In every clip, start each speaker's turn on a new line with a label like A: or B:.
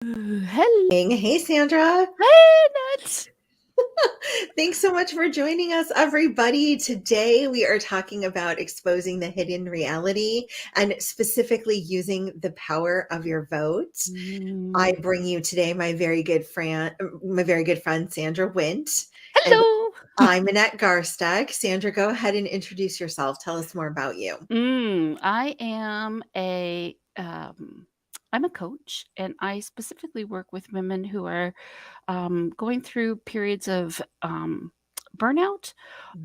A: Hello.
B: Hey, Sandra.
A: Hey, Nat.
B: Thanks so much for joining us, everybody. Today, we are talking about exposing the hidden reality and specifically using the power of your vote. I
A: Mm,
B: bring you today my very good friend Sandra Wint, and
A: Hello.
B: I'm Annette Garstag. Sandra, go ahead and introduce yourself. Tell us more about you.
A: I am I'm a coach, and I specifically work with women who are going through periods of burnout,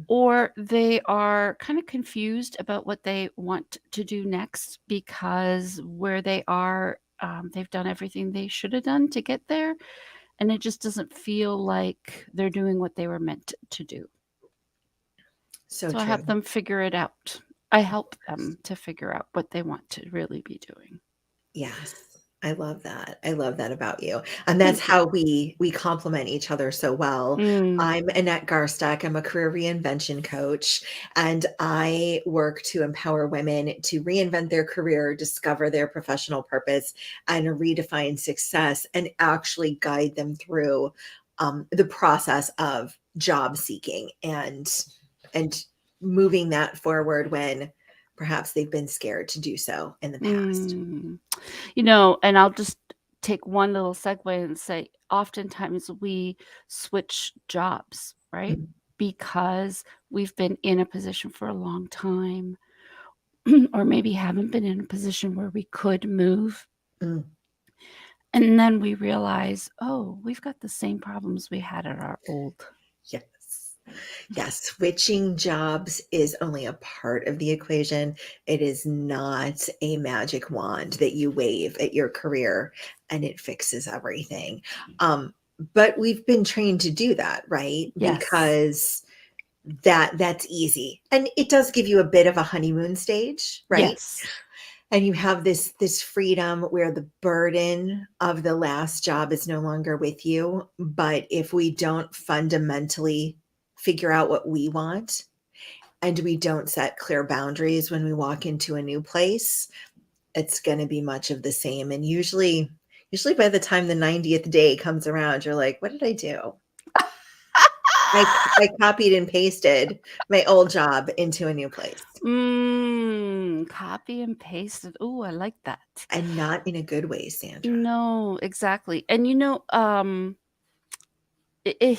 A: or they are kind of confused about what they want to do next because where they are, they've done everything they should have done to get there, and it just doesn't feel like they're doing what they were meant to do.
B: So
A: So I
B: true.
A: help them figure it out. I help them to figure out what they want to really be doing.
B: Yes. I love that. I love that about you. And that's
A: Thank you.
B: how we complement each other so well.
A: Mm,
B: I'm Annette Garstock. I'm a career reinvention coach, and I work to empower women to reinvent their career, discover their professional purpose, and redefine success, and actually guide them through the process of job seeking and moving that forward when perhaps they've been scared to do so in the past.
A: mm. And I'll just take one little segue and say oftentimes we switch jobs, right?
B: Mhm.
A: Because we've been in a position for a long time, or maybe haven't been in a position where we could move.
B: Mm,
A: And then we realize, oh, we've got the same problems we had at our old.
B: yes. Yes, switching jobs is only a part of the equation. It is not a magic wand that you wave at your career and it fixes everything. Um, but we've been trained to do that, right?
A: Yes.
B: Because that's easy. And it does give you a bit of a honeymoon stage, right?
A: Yes.
B: And you have this freedom where the burden of the last job is no longer with you. But if we don't fundamentally figure out what we want and we don't set clear boundaries when we walk into a new place, it's going to be much of the same. And usually by the time the 90th day comes around, you're like, what did I do? I copied and pasted my old job into a new place,
A: Copy and paste it. Ooh, I like that.
B: and not in a good way, Sandra.
A: No, exactly. And I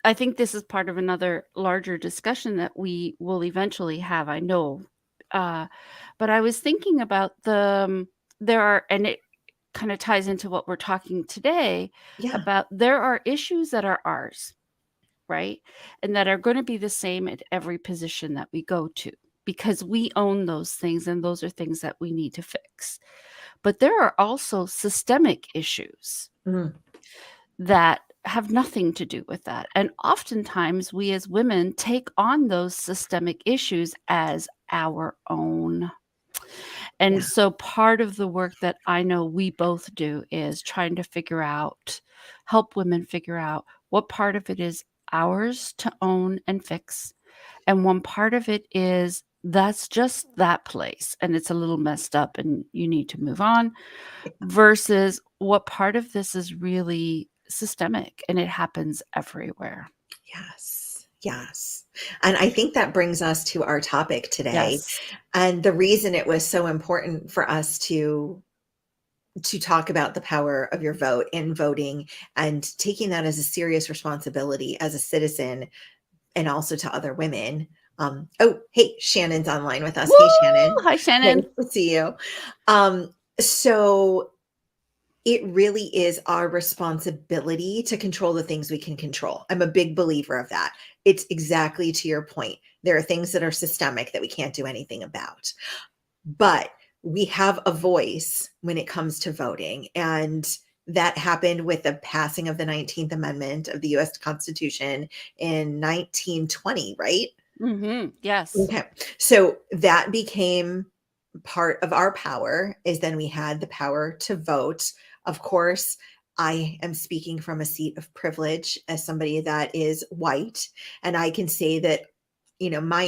A: I think this is part of another larger discussion that we will eventually have, I know. Uh, but I was thinking about there are, and it kind of ties into what we're talking today
B: Yeah.
A: about there are issues that are ours, right? And that are going to be the same at every position that we go to because we own those things and those are things that we need to fix. But there are also systemic issues
B: Mm,
A: that have nothing to do with that. And oftentimes we as women take on those systemic issues as our own. And
B: yeah.
A: so part of the work that I know we both do is trying to help women figure out what part of it is ours to own and fix. And one part of it is that's just that place and it's a little messed up and you need to move on, versus what part of this is really systemic and it happens everywhere.
B: Yes. Yes. And I think that brings us to our topic today.
A: Yes.
B: And the reason it was so important for us to talk about the power of your vote in voting and taking that as a serious responsibility as a citizen and also to other women. Oh, hey, Shannon's online with us. Hey,
A: Woo!
B: Shannon.
A: Hi,
B: Nice
A: Shannon.
B: to see you. So it really is our responsibility to control the things we can control. I'm a big believer of that. It's exactly to your point. There are things that are systemic that we can't do anything about, but we have a voice when it comes to voting. And that happened with the passing of the 19th Amendment of the US Constitution in 1920, right?
A: Yes.
B: Okay. So that became part of our power is then we had the power to vote. Of course, I am speaking from a seat of privilege as somebody that is white, and I can say that my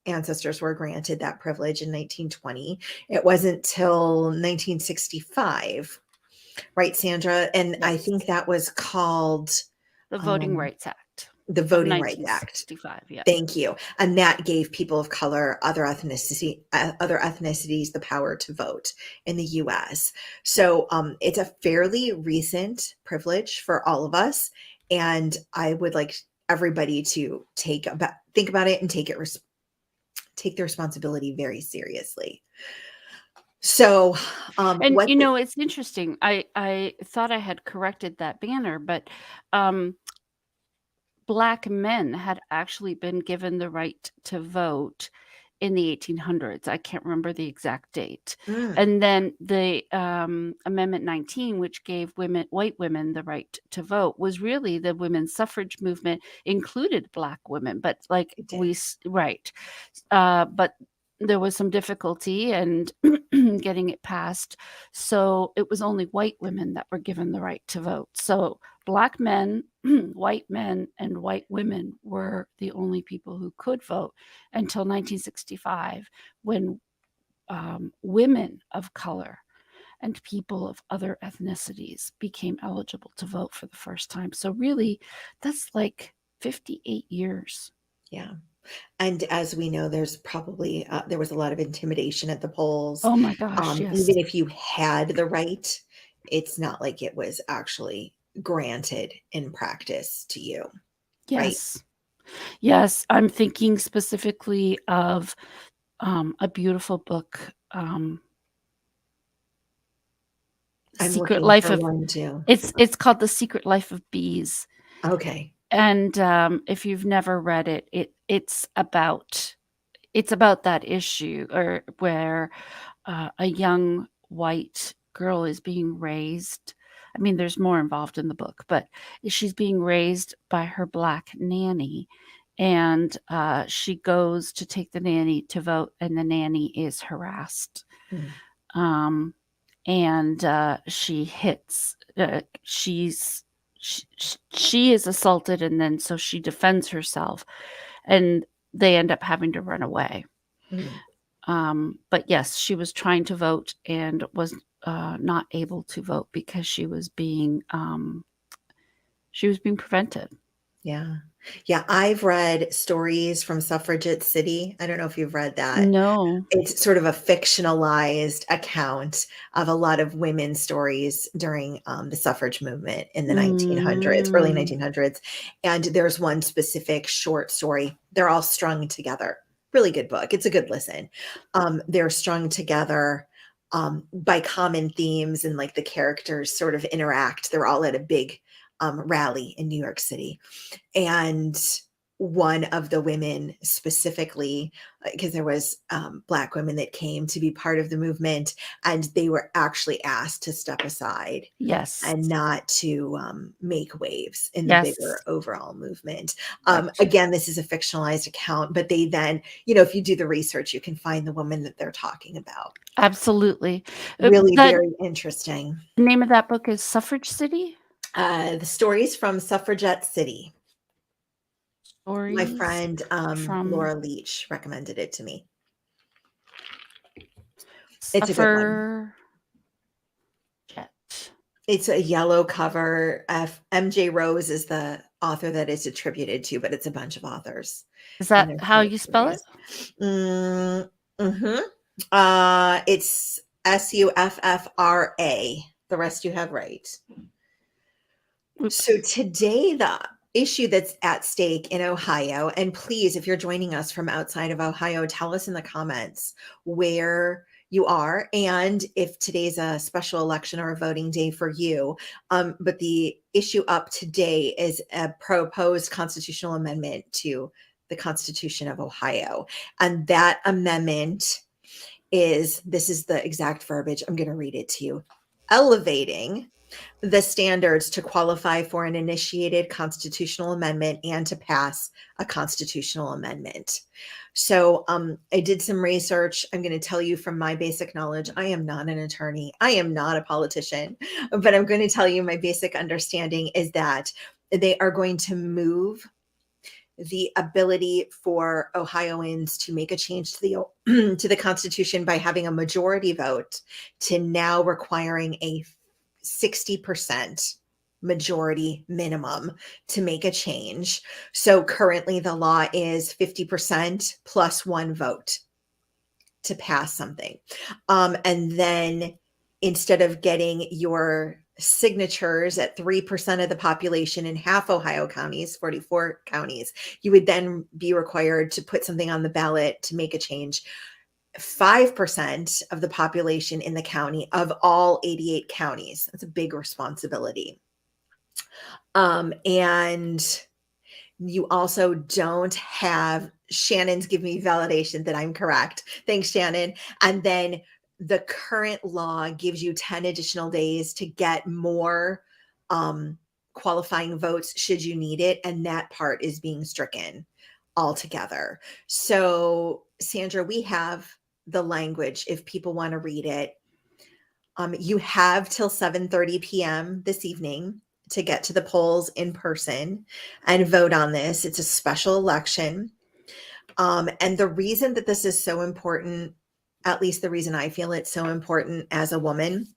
B: ancestors were granted that privilege in 1920. It wasn't till 1965 Right, Sandra? And I
A: Yes.
B: think that was called
A: The Voting
B: um,
A: Rights Act
B: the
A: of
B: Voting Rights Act.
A: 1965. Yeah.
B: Thank you. And that gave people of color, other ethnicities, the power to vote in the U.S. So it's a fairly recent privilege for all of us, and I would like everybody to think about it and take the responsibility very seriously. So,
A: And
B: what?
A: it's interesting. I thought I had corrected that banner, but um Black men had actually been given the right to vote in the 1800s. I can't remember the exact date.
B: Mm,
A: And then the Amendment 19, which gave white women the right to vote, was really the women's suffrage movement, included Black women, but like
B: it did.
A: right. But there was some difficulty and getting it passed. So it was only white women that were given the right to vote. So Black men, white men, and white women were the only people who could vote until 1965, when women of color and people of other ethnicities became eligible to vote for the first time. So, really, that's like 58 years.
B: Yeah. And as we know, there was a lot of intimidation at the polls.
A: Oh my gosh, yes.
B: Even if you had the right, it's not like it was actually granted in practice to you, right?
A: Yes. Yes. I'm thinking specifically of a beautiful book,
B: I'm
A: Secret
B: looking
A: Life
B: for
A: of
B: one too.
A: it's called The Secret Life of Bees,
B: Okay.
A: and, if you've never read it, it's about that issue, or where, a young white girl is being raised. I mean, there's more involved in the book, but she's being raised by her Black nanny, and, she goes to take the nanny to vote, and the nanny is harassed.
B: Mm.
A: Um, and she hits she is assaulted, and then so she defends herself, and they end up having to run away.
B: Mm.
A: But yes, she was trying to vote and was not able to vote because she was being prevented.
B: Yeah. Yeah. I've read Stories from Suffragette City. I don't know if you've read that.
A: No.
B: It's sort of a fictionalized account of a lot of women's stories during the suffrage movement in the 1900s, early
A: Mm.
B: 1900s. And there's one specific short story. They're all strung together. Really good book. It's a good listen. They're strung together by common themes, and like the characters sort of interact. They're all at a big rally in New York City. And one of the women specifically, because there was Black women that came to be part of the movement, and they were actually asked to step aside
A: Yes.
B: and not to make waves in the bigger
A: Yes.
B: overall movement.
A: Right.
B: Again, this is a fictionalized account, but they then, if you do the research, you can find the woman that they're talking about.
A: Absolutely.
B: Really
A: The
B: very interesting.
A: name of that book is Suffrage City?
B: The stories from Suffragette City. My
A: Stories
B: friend
A: from
B: Laura Leach recommended it to me. It's a good one.
A: Suffragette.
B: It's a yellow cover. MJ Rose is the author that it's attributed to, but it's a bunch of authors,
A: Is
B: and
A: that
B: they're
A: how
B: short
A: you spell it?
B: stories. Mm, mhm. It's Suffra. The rest you have right.
A: Oops.
B: So today, the issue that's at stake in Ohio, and please, if you're joining us from outside of Ohio, tell us in the comments where you are and if today's a special election or a voting day for you. But the issue up today is a proposed constitutional amendment to the Constitution of Ohio. And that amendment this is the exact verbiage. I'm going to read it to you. Elevating the standards to qualify for an initiated constitutional amendment and to pass a constitutional amendment. So I did some research. I'm going to tell you from my basic knowledge. I am not an attorney. I am not a politician, but I'm going to tell you my basic understanding is that they are going to move the ability for Ohioans to make a change to the to the Constitution by having a majority vote to now requiring a 60% majority minimum to make a change. So currently the law is 50% plus one vote to pass something. And then instead of getting your signatures at 3% of the population in half Ohio counties, 44 counties, you would then be required to put something on the ballot to make a change. 5% of the population in the county of all 88 counties. That's a big responsibility. And you also don't have Shannon's give me validation that I'm correct. Thanks, Shannon. And then the current law gives you 10 additional days to get more qualifying votes should you need it. And that part is being stricken altogether. So, Sandra, we have the language if people want to read it. You have till 7:30 p.m. this evening to get to the polls in person and vote on this. It's a special election. And the reason that this is so important, at least the reason I feel it's so important as a woman,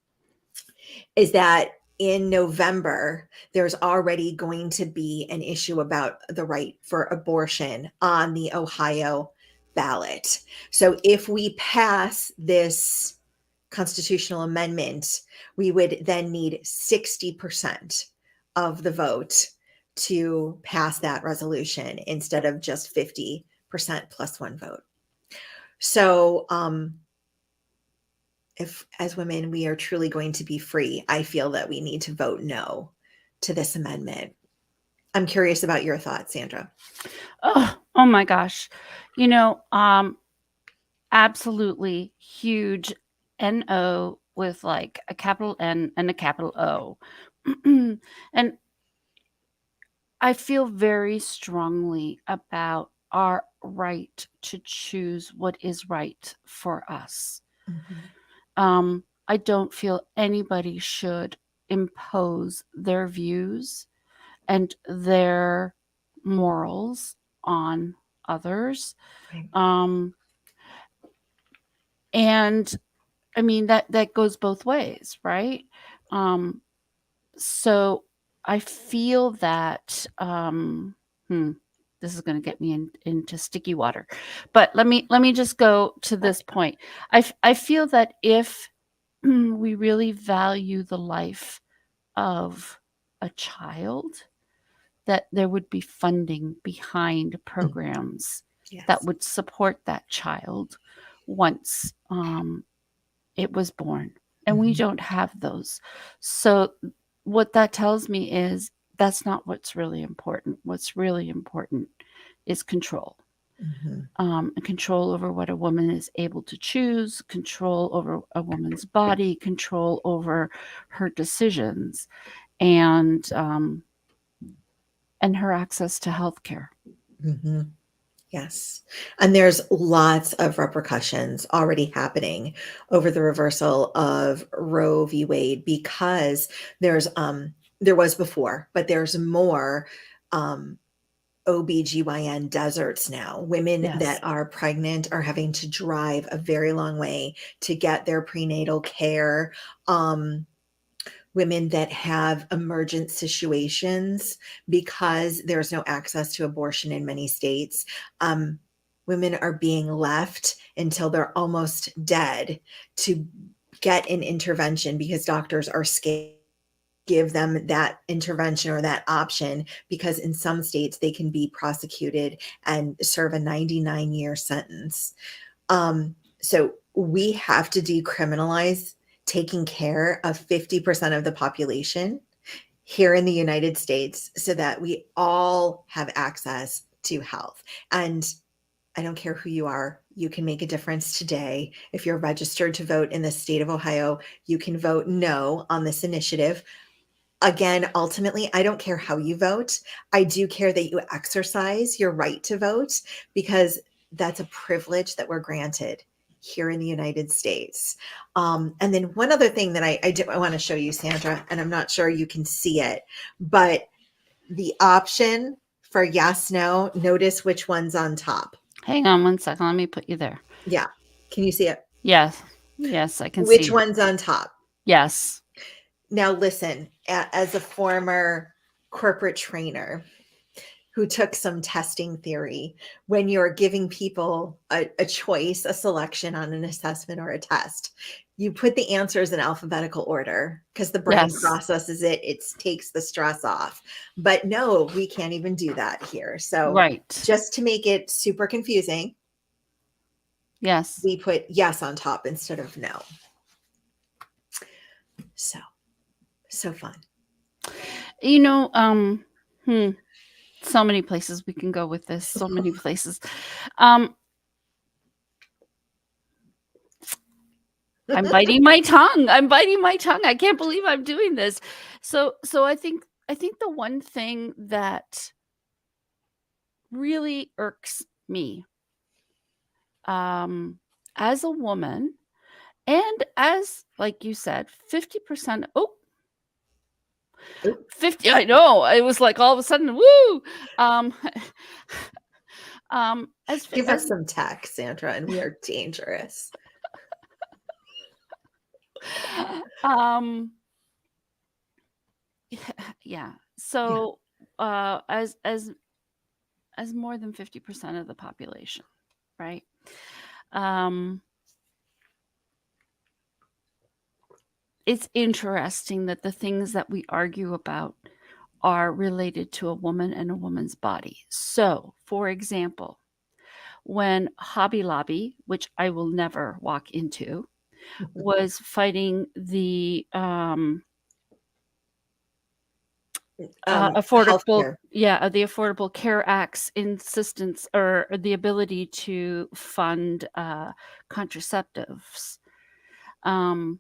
B: is that in November, there's already going to be an issue about the right for abortion on the Ohio ballot. So if we pass this constitutional amendment, we would then need 60% of the vote to pass that resolution instead of just 50% plus one vote. So, if as women we are truly going to be free, I feel that we need to vote no to this amendment. I'm curious about your thoughts, Sandra.
A: Oh my gosh. Absolutely huge NO with like a capital N and a capital O. And I feel very strongly about our right to choose what is right for us. I don't feel anybody should impose their views and their morals on others.
B: Right.
A: And I mean, that goes both ways, right? So I feel that this is going to get me into sticky water, but let me just go to this point. I feel that if we really value the life of a child, that there would be funding behind programs that would support that child once it was born. And we don't have those. So what that tells me is that's not what's really important. What's really important is control. Control over what a woman is able to choose, control over a woman's body, control over her decisions, and her access to health care.
B: Yes. And there's lots of repercussions already happening over the reversal of Roe v. Wade because there was before, but there's more OBGYN deserts now. Women that are pregnant are having to drive a very long way to get their prenatal care. Women that have emergent situations because there's no access to abortion in many states. Women are being left until they're almost dead to get an intervention because doctors are scared to give them that intervention or that option because in some states they can be prosecuted and serve a 99-year sentence. So we have to decriminalize taking care of 50% of the population here in the United States so that we all have access to health. And I don't care who you are, you can make a difference today. If you're registered to vote in the state of Ohio, you can vote no on this initiative. Again, ultimately, I don't care how you vote. I do care that you exercise your right to vote because that's a privilege that we're granted here in the United States. And then one other thing that I want to show you, Sandra, and I'm not sure you can see it, but the option for yes, no, notice which one's on top.
A: Hang on one second. Let me put you there.
B: Yeah. Can you see it?
A: Yes. Yes, I can see.
B: Which one's on top?
A: Yes.
B: Now, listen, as a former corporate trainer who took some testing theory, when you're giving people a choice, a selection on an assessment or a test, you put the answers in alphabetical order because the brain
A: Yes.
B: processes it, it takes the stress off. But no, we can't even do that here. So
A: Right.
B: just to make it super confusing,
A: Yes.
B: we put yes on top instead of no. So fun.
A: You know, so many places we can go with this. So many places. I'm biting my tongue. I'm biting my tongue. I can't believe I'm doing this. So I think the one thing that really irks me, as a woman and as, like you said, 50%. Oh,
B: Oop,
A: 50. I know. It was like all of a sudden, woo. Um,
B: give
A: as
B: us some tech, Sandra, and we are dangerous.
A: um, yeah.
B: Yeah.
A: So, as more than 50% of the population, right? Um, it's interesting that the things that we argue about are related to a woman and a woman's body. So, for example, when Hobby Lobby, which I will never walk into, was fighting the affordable,
B: Healthcare.
A: the Affordable Care Act's insistence or the ability to fund contraceptives, um,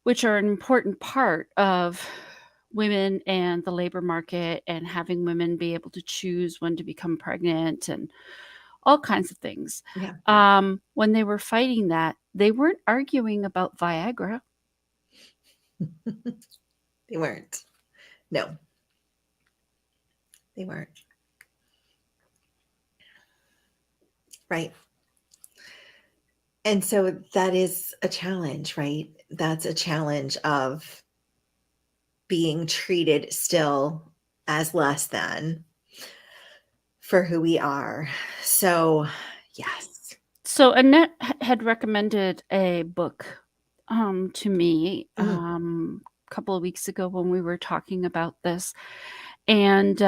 A: which are an important part of women and the labor market and having women be able to choose when to become pregnant and all kinds of things.
B: Yeah.
A: When they were fighting that, they weren't arguing about Viagra.
B: They weren't. No, they weren't. Right. And so that is a challenge, right? That's a challenge of being treated still as less than for who we are. So, yes.
A: So Annette had recommended a book to me
B: Mhm.
A: a couple of weeks ago when we were talking about this, and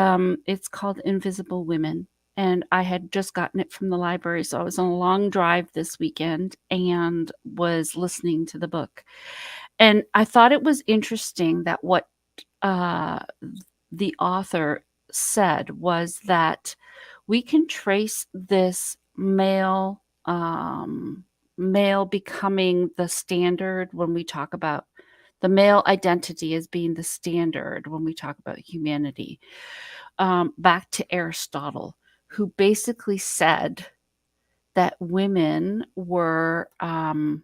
A: it's called Invisible Women. And I had just gotten it from the library, so I was on a long drive this weekend and was listening to the book. And I thought it was interesting that what uh, the author said was that we can trace this male becoming the standard when we talk about the male identity as being the standard when we talk about humanity, back to Aristotle, who basically said that women um,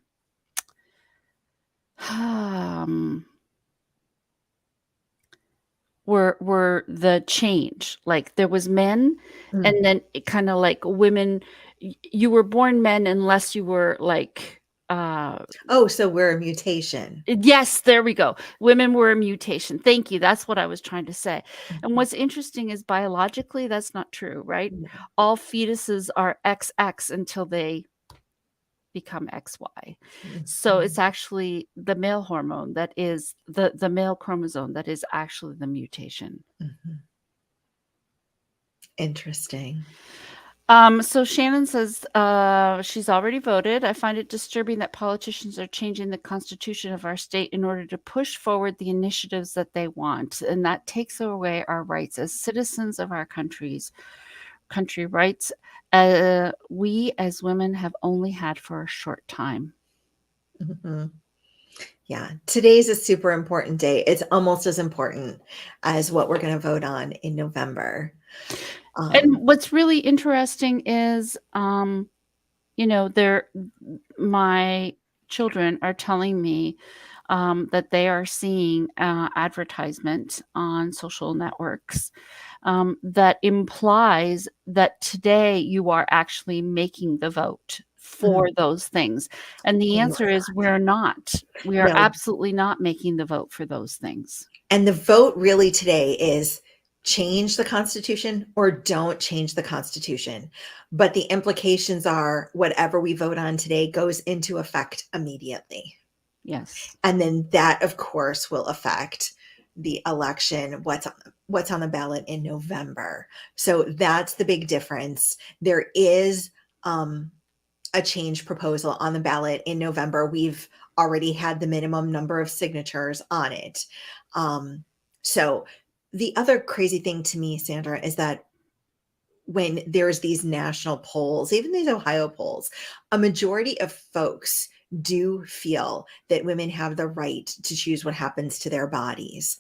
A: were the change. Like there was men,
B: Mm.
A: and then it kind of like women. You were born men unless you were like
B: Oh, so we're a mutation.
A: yes, there we go. Women were a mutation. Thank you. That's what I was trying to say. And
B: Mhm.
A: what's interesting is biologically that's not true, right?
B: No.
A: All fetuses are XX until they become XY. So
B: Mhm.
A: it's actually the male hormone that is the male chromosome that is actually the mutation.
B: Mhm. Interesting.
A: So Shannon says she's already voted. I find it disturbing that politicians are changing the constitution of our state in order to push forward the initiatives that they want, and that takes away our rights as citizens of our country rights. We as women have only had for a short time.
B: Mhm. Yeah. Today's a super important day. It's almost as important as what we're going to vote on in November.
A: And
B: Um,
A: what's really interesting is, they're my children are telling me that they are seeing advertisement on social networks that implies that today you are actually making the vote for those things? And the
B: You
A: answer
B: are
A: is we're not. We are
B: no.
A: absolutely not making the vote for those things.
B: And the vote really today is change the Constitution or don't change the Constitution. But the implications are whatever we vote on today goes into effect immediately.
A: Yes.
B: And then that, of course, will affect the election, what's on the ballot in November. So that's the big difference. There is a change proposal on the ballot in November. We've already had the minimum number of signatures on it. So the other crazy thing to me, Sandra, is that when there's these national polls, even these Ohio polls, a majority of folks do feel that women have the right to choose what happens to their bodies.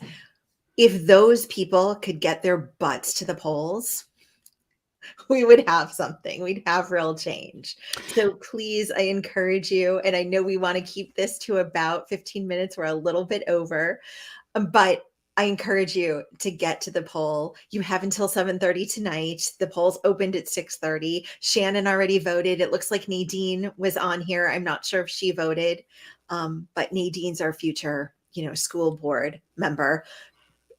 B: If those people could get their butts to the polls, we would have something. We'd have real change. So please, I encourage you, and I know we want to keep this to about 15 minutes. We're a little bit over, but I encourage you to get to the poll. You have until 7:30 tonight. The polls opened at 6:30. Shannon already voted. It looks like Nadine was on here. I'm not sure if she voted, but Nadine's our future, school board member.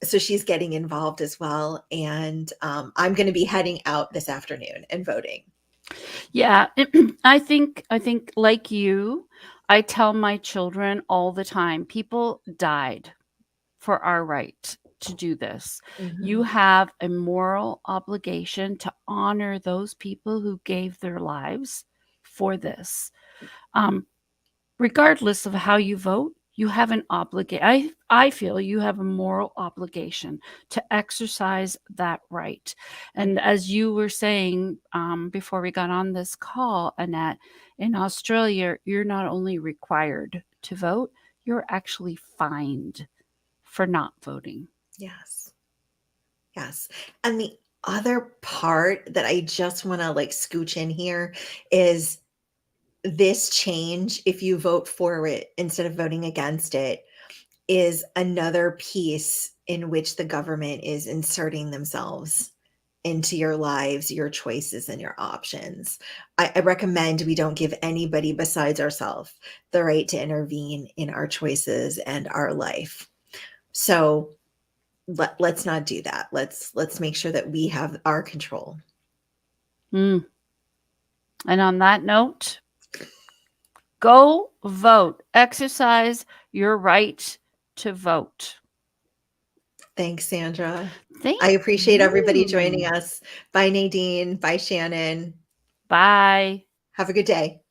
B: So she's getting involved as well. And I'm going to be heading out this afternoon and voting.
A: Yeah, I think like you, I tell my children all the time, people died for our right to do this. You have a moral obligation to honor those people who gave their lives for this. Regardless of how you vote, you have an obligation. I feel you have a moral obligation to exercise that right. And as you were saying before we got on this call, Annette, in Australia, you're not only required to vote, you're actually fined for not voting.
B: Yes. Yes. And the other part that I just want to scooch in here is this change, if you vote for it instead of voting against it, is another piece in which the government is inserting themselves into your lives, your choices, and your options. I recommend we don't give anybody besides ourselves the right to intervene in our choices and our life. So let's not do that. Let's make sure that we have our control.
A: And on that note, go vote. Exercise your right to vote.
B: Thanks, Sandra.
A: Thank
B: I appreciate everybody
A: you.
B: joining us. Bye, Nadine. Bye, Shannon.
A: Bye.
B: Have a good day.